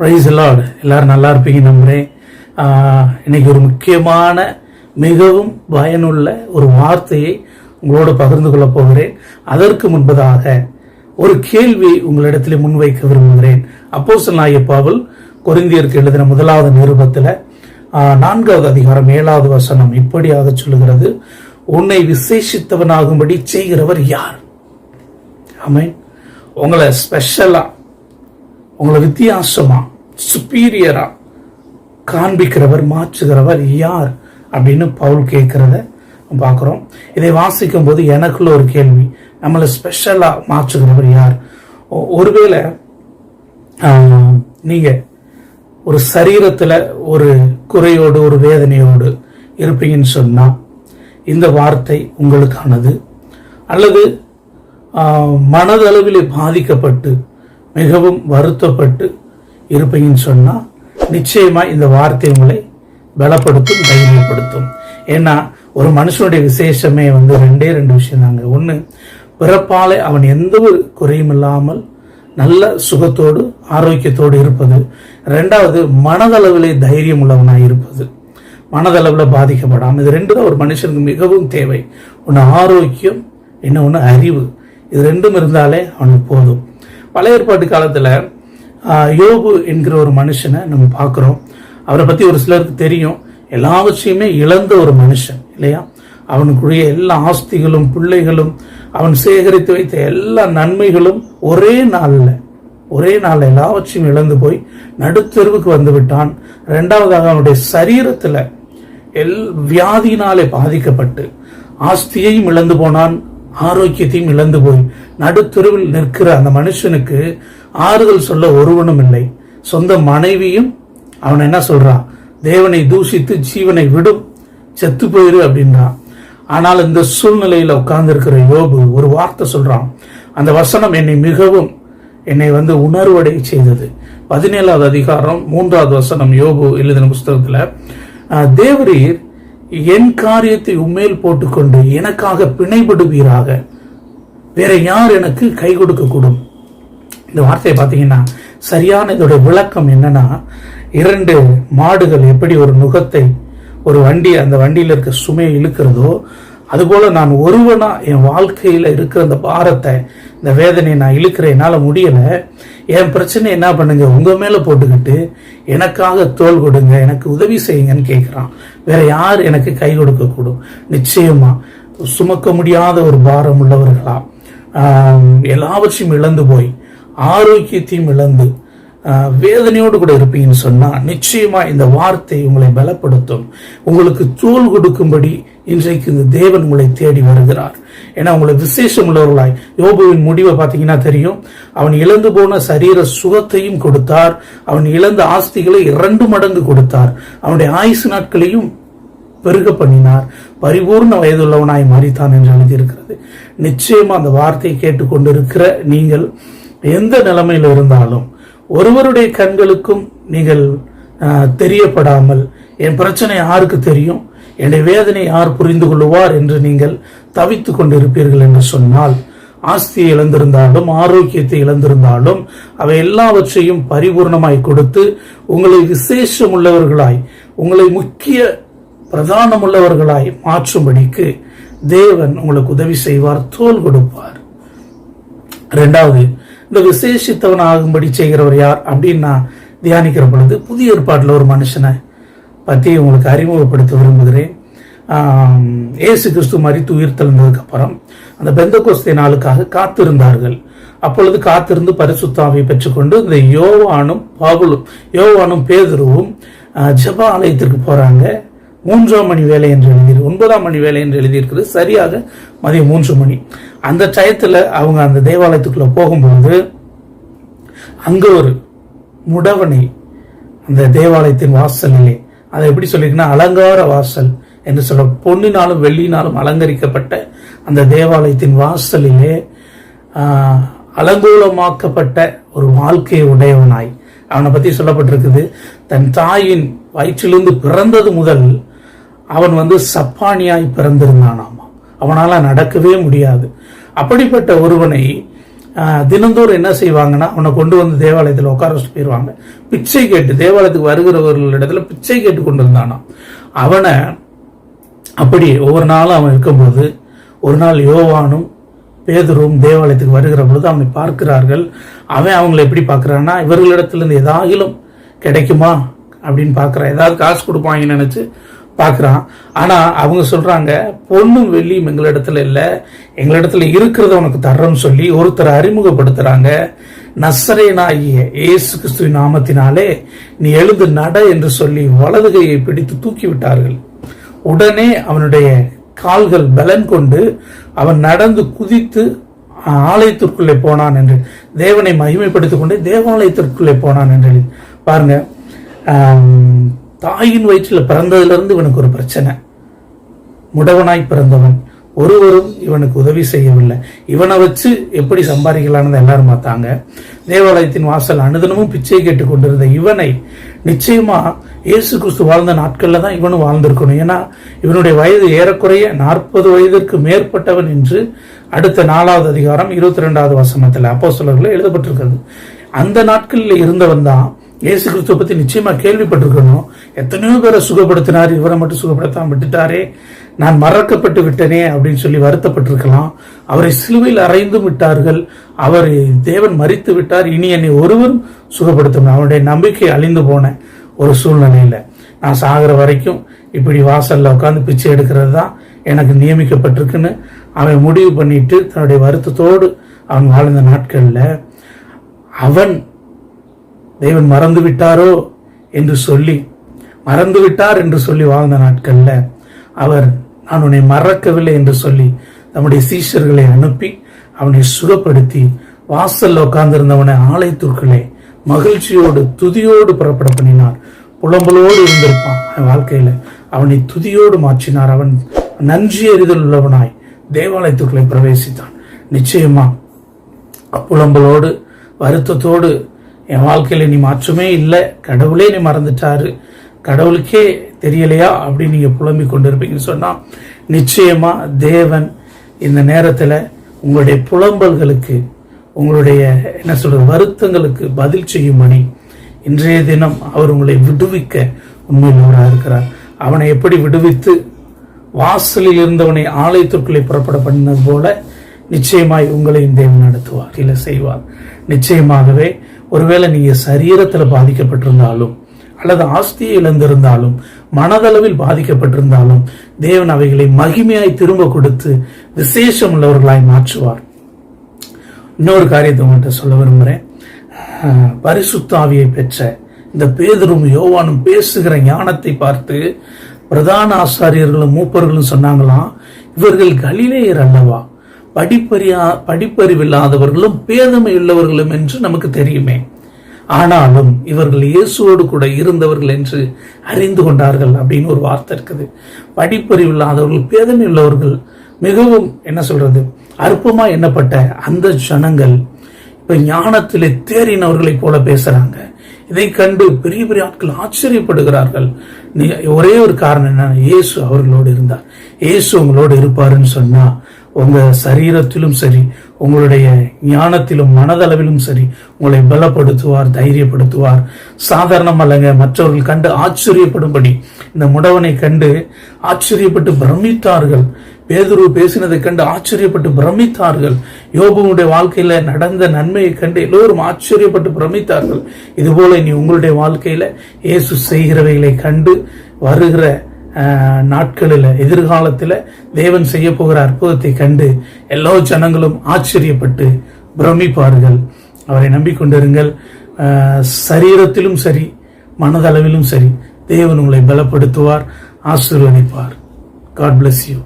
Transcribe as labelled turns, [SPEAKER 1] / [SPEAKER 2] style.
[SPEAKER 1] Praise the Lord. எல்லாரும் நல்லா இருப்பீங்க நம்புறேன். இன்னைக்கு ஒரு முக்கியமான மிகவும் பயனுள்ள ஒரு வார்த்தையை உங்களோடு பகிர்ந்து கொள்ள போகிறேன். அதற்கு முன்பதாக ஒரு கேள்வி உங்களிடத்தில் முன்வைக்க விரும்புகிறேன். அப்போஸ்தலனாகிய பவுல் கொரிந்தியருக்கு எழுதின 1வது நிருபத்தில் 4வது அதிகாரம் 7வது வசனம் இப்படியாக சொல்லுகிறது, உன்னை விசேஷித்தவனாகும்படி செய்கிறவர் யார்? ஆமென். உங்களை ஸ்பெஷலா, உங்களை வித்தியாசமா, சுப்பீரியரா காண்பிக்கிறவர், மாற்றுகிறவர் யார் அப்படின்னு பவுல் கேட்கிறத பார்க்கிறோம். இதை வாசிக்கும் போது எனக்குள்ள ஒரு கேள்வி, நம்மளை ஸ்பெஷலா மாற்றுகிறவர் யார்? ஒருவேளை நீங்க ஒரு சரீரத்துல ஒரு குறையோடு ஒரு வேதனையோடு இருப்பீங்கன்னு சொன்னா இந்த வார்த்தை உங்களுக்கானது. அல்லது மனதளவில் பாதிக்கப்பட்டு மிகவும் வருத்தப்பட்டு இருப்பீங்கன்னு சொன்னா நிச்சயமா இந்த வார்த்தை உங்களை பலப்படுத்தும், தைரியப்படுத்தும். ஏன்னா ஒரு மனுஷனுடைய விசேஷமே ரெண்டே விஷயம் தாங்க. ஒன்று, பிறப்பாலே அவன் எந்த ஒரு குறையும் இல்லாமல் நல்ல சுகத்தோடு ஆரோக்கியத்தோடு இருப்பது. ரெண்டாவது, மனதளவிலே தைரியம் உள்ளவனாய் இருப்பது, மனதளவில் பாதிக்கப்படாமல். இது ரெண்டு தான் ஒரு மனுஷனுக்கு மிகவும் தேவை. ஒன்று ஆரோக்கியம், இன்னொன்று அறிவு. இது ரெண்டும் இருந்தாலே அவனுக்கு போதும். பழைய ஏற்பாட்டு காலத்துல யோபு என்கிற ஒரு மனுஷனை நம்ம பார்க்கிறோம். அவரை பத்தி ஒரு சிலருக்கு தெரியும். எல்லாவற்றையுமே இழந்த ஒரு மனுஷன் இல்லையா? அவனுக்குரிய எல்லா ஆஸ்திகளும் பிள்ளைகளும் அவன் சேகரித்து வைத்த எல்லா நன்மைகளும் ஒரே நாள்ல எல்லாவற்றையும் இழந்து போய் நடுத்தெருவுக்கு வந்து விட்டான். ரெண்டாவதாக அவனுடைய சரீரத்துல வியாதியினாலே பாதிக்கப்பட்டு ஆஸ்தியையும் இழந்து போனான், ஆரோக்கியத்தையும் இழந்து போய் நடுத்தெருவில் நிற்கிற அந்த மனுஷனுக்கு ஆறுதல் சொல்ல ஒருவனும் இல்லை. சொந்த மனைவியும் அவன் என்ன சொல்றான், தேவனை தூஷித்து ஜீவனை விடும், செத்து போயிரு அப்படின்றான். ஆனால் இந்த சூழ்நிலையில உட்கார்ந்து இருக்கிற யோபு ஒரு வார்த்தை சொல்றான். அந்த வசனம் என்னை உணர்வடை செய்தது. 17வது அதிகாரம் 3வது வசனம் யோபு எழுதின புஸ்தகத்துல, தேவரீர் என் காரியத்தை உண்மையில் போட்டுக்கொண்டு எனக்காக பிணைபடுவீராக, வேற யார் எனக்கு கை கொடுக்க கூடும்? இந்த வார்த்தையை பார்த்தீங்கன்னா சரியான இதோட விளக்கம் என்னன்னா, 2 மாடுகள் எப்படி ஒரு நுகத்தை ஒரு வண்டி அந்த வண்டியில இருக்க சுமையை இழுக்கிறதோ அதுபோல நான் ஒருவனா என் வாழ்க்கையில இருக்கிற அந்த பாரத்தை, இந்த வேதனையை நான் இழுக்கிறேன், என்னால முடியல, என் பிரச்சனை என்ன பண்ணுங்க, உங்க மேல போட்டுக்கிட்டு எனக்காக தோள் கொடுங்க, எனக்கு உதவி செய்யுங்கன்னு கேட்கிறான். வேற யார் எனக்கு கை கொடுக்க கூடும்? நிச்சயமா சுமக்க முடியாத ஒரு பாரம் உள்ளவர்களா, எல்லாவற்றையும் இழந்து போய் ஆரோக்கியத்தையும் இழந்து வேதனையோடு கூட இருப்பீங்கன்னு சொன்னா நிச்சயமா இந்த வார்த்தை உங்களை பலப்படுத்தும். உங்களுக்கு தோள் கொடுக்கும்படி இன்றைக்கு இந்த தேவன் உங்களை தேடி வருகிறார். ஏன்னா உங்களை விசேஷம் உள்ளவர்களாய், யோபுவின் முடிவை பார்த்தீங்கன்னா தெரியும். அவன் இழந்து போன சரீர சுகத்தையும் கொடுத்தார், அவன் இழந்த ஆஸ்திகளை 2 மடங்கு கொடுத்தார், அவனுடைய ஆயுசு நாட்களையும் பெருக பண்ணினார், பரிபூர்ண வயதுள்ளவனாய் மாறித்தான் என்று எழுதியிருக்கிறது. நிச்சயமா அந்த வார்த்தையை கேட்டுக்கொண்டிருக்கிற நீங்கள் எந்த நிலைமையில் இருந்தாலும் ஒருவருடைய கண்களுக்கும் நீங்கள் தெரியப்படாமல், என் பிரச்சனை யாருக்கு தெரியும், என்னுடைய வேதனை யார் புரிந்து கொள்ளுவார் என்று நீங்கள் தவித்து கொண்டிருப்பீர்கள் என்று சொன்னால், ஆஸ்தியை இழந்திருந்தாலும் ஆரோக்கியத்தை இழந்திருந்தாலும் அவை எல்லாவற்றையும் பரிபூர்ணமாய் கொடுத்து உங்களை விசேஷம் உள்ளவர்களாய், உங்களை முக்கிய பிரதானம் உள்ளவர்களாய் மாற்றும்படிக்கு தேவன் உங்களுக்கு உதவி செய்வார், தோள் கொடுப்பார். ரெண்டாவது, இந்த விசேஷித்தவன் ஆகும்படி செய்கிறவர் யார் அப்படின்னு நான் தியானிக்கிற பொழுது புதிய ஏற்பாட்டில் ஒரு மனுஷனை பற்றி உங்களுக்கு அறிமுகப்படுத்த விரும்புகிறேன். இயேசு கிறிஸ்து மரித்து உயிர் தெழுந்ததுக்கு அப்புறம் அந்த பெந்தெகோஸ்தே நாளுக்காக காத்திருந்தார்கள். அப்பொழுது காத்திருந்து பரிசுத்த ஆவியை பெற்றுக்கொண்டு இந்த யோவானும் பேதுருவும் ஜெப ஆலயத்திற்கு போறாங்க. 3ஆம் மணி வேலை என்று 9ஆம் மணி வேலை என்று எழுதியிருக்கிறது. சரியாக மதியம் 3 மணி. அந்த டயத்துல அவங்க அந்த தேவாலயத்துக்குள்ள போகும்போது அங்க ஒரு முடவனை அந்த தேவாலயத்தின் வாசலிலே, அதை எப்படி சொல்லிருக்குன்னா அலங்கார வாசல் என்று சொல்ல, பொன்னினாலும் வெள்ளினாலும் அலங்கரிக்கப்பட்ட அந்த தேவாலயத்தின் வாசலிலே அலங்கோலமாக்கப்பட்ட ஒரு வாழ்க்கையை உடையவனாய் அவனை பத்தி சொல்லப்பட்டிருக்குது. தன் தாயின் வயிற்றிலிருந்து பிறந்தது முதல் அவன் சப்பானியாய் பிறந்திருந்தானாமா. அவனால நடக்கவே முடியாது. அப்படிப்பட்ட ஒருவனை தினந்தோறும் என்ன செய்வாங்கன்னா அவனை கொண்டு வந்து தேவாலயத்தில் உட்கார வச்சு போயிடுவாங்க. பிச்சை கேட்டு தேவாலயத்துக்கு வருகிறவர்களிடத்துல பிச்சை கேட்டு கொண்டு இருந்தானா. அவனை அப்படி ஒவ்வொரு நாளும் அவன் இருக்கும்போது ஒரு நாள் யோவானும் பேதுருவும் தேவாலயத்துக்கு வருகிற பொழுது அவனை பார்க்கிறார்கள். அவன் அவங்களை எப்படி பார்க்கிறான்னா, இவர்களிடத்திலிருந்து ஏதாகிலும் கிடைக்குமா அப்படின்னு பார்க்குறான். ஏதாவது காசு கொடுப்பாங்கன்னு நினைச்சு பார்க்குறான். ஆனா அவங்க சொல்றாங்க, பொண்ணும் வெள்ளியும் எங்களிடத்துல இல்லை, எங்களிடத்துல இருக்கிறத உனக்கு தர்றோம்னு சொல்லி ஒருத்தரை அறிமுகப்படுத்துறாங்க. நசரேயனாகிய இயேசு கிறிஸ்துவின் நாமத்தினாலே நீ எழுந்து நட என்று சொல்லி வலது கையை பிடித்து தூக்கி விட்டார்கள். உடனே அவனுடைய கால்கள் பலன் கொண்டு அவன் நடந்து குதித்து ஆலயத்திற்குள்ளே போனான் என்று, தேவனை மகிமைப்படுத்திக் கொண்டே தேவாலயத்திற்குள்ளே போனான் என்று பாருங்க. தாயின் வயிற்றில் பிறந்ததிலிருந்து இவனுக்கு ஒரு பிரச்சனை. முடவனாய் பிறந்தவன், ஒருவரும் இவனுக்கு உதவி செய்யவில்லை. இவனை வச்சு எப்படி சம்பாதிக்கலான்னு எல்லாரும் பார்த்தாங்க. தேவாலயத்தின் வாசல் அனுதினமும் பிச்சை கேட்டு கொண்டிருந்த இவனை நிச்சயமா இயேசு கிறிஸ்து வாழ்ந்த நாட்கள்ல தான் இவனும் வாழ்ந்திருக்கணும். ஏன்னா இவனுடைய வயது ஏறக்குறைய 40 வயதிற்கு மேற்பட்டவன் என்று அடுத்த 4வது அதிகாரம் 22வது வசனத்தில் அப்போஸ்தலர்கள் எழுதப்பட்டிருக்கிறது. அந்த நாட்களில் இருந்தவன் தான் இயேசு கிறிஸ்துவ பத்தி நிச்சயமா கேள்விப்பட்டிருக்கணும். எத்தனையோ பேரை சுகப்படுத்தினார், இவரை மட்டும் சுகப்படுத்தாம விட்டுட்டாரே, நான் மறக்கப்பட்டு விட்டனே அப்படின்னு சொல்லி வருத்தப்பட்டிருக்கலாம். அவரை சிலுவையில் அறைந்தும் விட்டார்கள், அவர் தேவன் மரித்து விட்டார், இனி என்னை ஒருவரும் சுகப்படுத்தும். அவனுடைய நம்பிக்கை அழிந்து போன ஒரு சூழ்நிலையில நான் சாகிற வரைக்கும் இப்படி வாசல்ல உட்காந்து பிச்சை எடுக்கிறது தான் எனக்கு நியமிக்கப்பட்டிருக்குன்னு அவன் முடிவு பண்ணிட்டு தன்னுடைய வருத்தத்தோடு அவன் வாழ்ந்த நாட்கள்ல அவன் தேவன் மறந்து விட்டாரோ என்று சொல்லி வாழ்ந்த நாட்கள்ல அவர் நான் உன்னை மறக்கவில்லை என்று சொல்லி நம்முடைய சீஷர்களை அனுப்பி அவனை சுகப்படுத்தி வாசல்ல உட்கார்ந்திருந்தவனை ஆலயத்திற்குள்ளே மகிழ்ச்சியோடு துதியோடு புறப்பட பண்ணினார். புலம்பலோடு இருந்திருப்பான் அவன் வாழ்க்கையில, அவனை துதியோடு மாற்றினார். அவன் நன்றி அறிதல் உள்ளவனாய் தேவாலயத்துக்குள்ளே பிரவேசித்தான். நிச்சயமா புலம்பலோடு வருத்தத்தோடு என் வாழ்க்கையில நீ மாற்றமே இல்லை, கடவுளே நீ மறந்துட்டாரு, கடவுளுக்கே தெரியலையா அப்படின்னு நீங்க புலம்பிக் கொண்டிருப்பீங்கன்னு சொன்னா, நிச்சயமா தேவன் இந்த நேரத்துல உங்களுடைய புலம்பல்களுக்கு, உங்களுடைய என்ன சொல்றது வருத்தங்களுக்கு பதில் செய்யும்படி இன்றைய தினம் அவர் உங்களை விடுவிக்க உண்மையிலவராக இருக்கிறார். அவனை எப்படி விடுவித்து வாசலில் இருந்தவனை ஆலயத்திற்குள்ளே புறப்பட பண்ணினது போல நிச்சயமாய் உங்களையும் தேவன் நடத்துவார், இல்லை செய்வார். நிச்சயமாகவே ஒருவேளை நீங்க சரீரத்துல பாதிக்கப்பட்டிருந்தாலும் அல்லது ஆஸ்தியை இழந்திருந்தாலும் மனதளவில் பாதிக்கப்பட்டிருந்தாலும் தேவன் அவைகளை மகிமையாய் திரும்ப கொடுத்து விசேஷம் உள்ளவர்களாய் மாற்றுவார். இன்னொரு காரியத்தை உங்கள்கிட்ட சொல்ல விரும்புகிறேன். பரிசுத்த ஆவியை பெற்ற இந்த பேதுரும் யோவானும் பேசுகிற ஞானத்தை பார்த்து பிரதான ஆசாரியர்களும் மூப்பர்களும் சொன்னாங்களாம், இவர்கள் கலிலேயர் அல்லவா, படிப்பறிவில்லாதவர்களும் பேதமை உள்ளவர்களும் என்று நமக்கு தெரியுமே, ஆனாலும் இவர்கள் இயேசுவோடு கூட இருந்தவர்கள் என்று அறிந்து கொண்டார்கள் அப்படின்னு ஒரு வார்த்தை இருக்குது. படிப்பறிவில்லாதவர்கள், பேதமை உள்ளவர்கள், மிகவும் என்ன சொல்றது அற்பமா எண்ணப்பட்ட அந்த ஜனங்கள் இப்ப ஞானத்திலே தேறினவர்களை போல பேசுறாங்க. இதை கண்டு பெரிய பெரிய ஆட்கள் ஆச்சரியப்படுகிறார்கள். ஒரே ஒரு காரணம் என்ன, இயேசு அவர்களோடு இருந்தார். இயேசு உங்களோடு இருப்பாருன்னு சொன்னா உங்க சரீரத்திலும் சரி, உங்களுடைய ஞானத்திலும் மனதளவிலும் சரி உங்களை பலப்படுத்துவார், தைரியப்படுத்துவார். சாதாரணம் அல்லங்க, மற்றவர்கள் கண்டு ஆச்சரியப்படும்படி இந்த முடவனை கண்டு ஆச்சரியப்பட்டு பிரமித்தார்கள். பேதுரு பேசினதை கண்டு ஆச்சரியப்பட்டு பிரமித்தார்கள். யோபுடைய வாழ்க்கையில நடந்த நன்மையை கண்டு எல்லோரும் ஆச்சரியப்பட்டு பிரமித்தார்கள். இதுபோல நீ உங்களுடைய வாழ்க்கையில இயேசு செய்கிறவைகளை கண்டு வருகிற நாட்களில், எதிர்காலத்தில் தேவன் செய்ய போகிற அற்புதத்தை கண்டு எல்லா ஜனங்களும் ஆச்சரியப்பட்டு பிரமிப்பார்கள். அவரை நம்பிக்கொண்டிருங்கள். சரீரத்திலும் சரி, மனதளவிலும் சரி, தேவன் உங்களை பலப்படுத்துவார், ஆசீர்வதிப்பார். God bless you.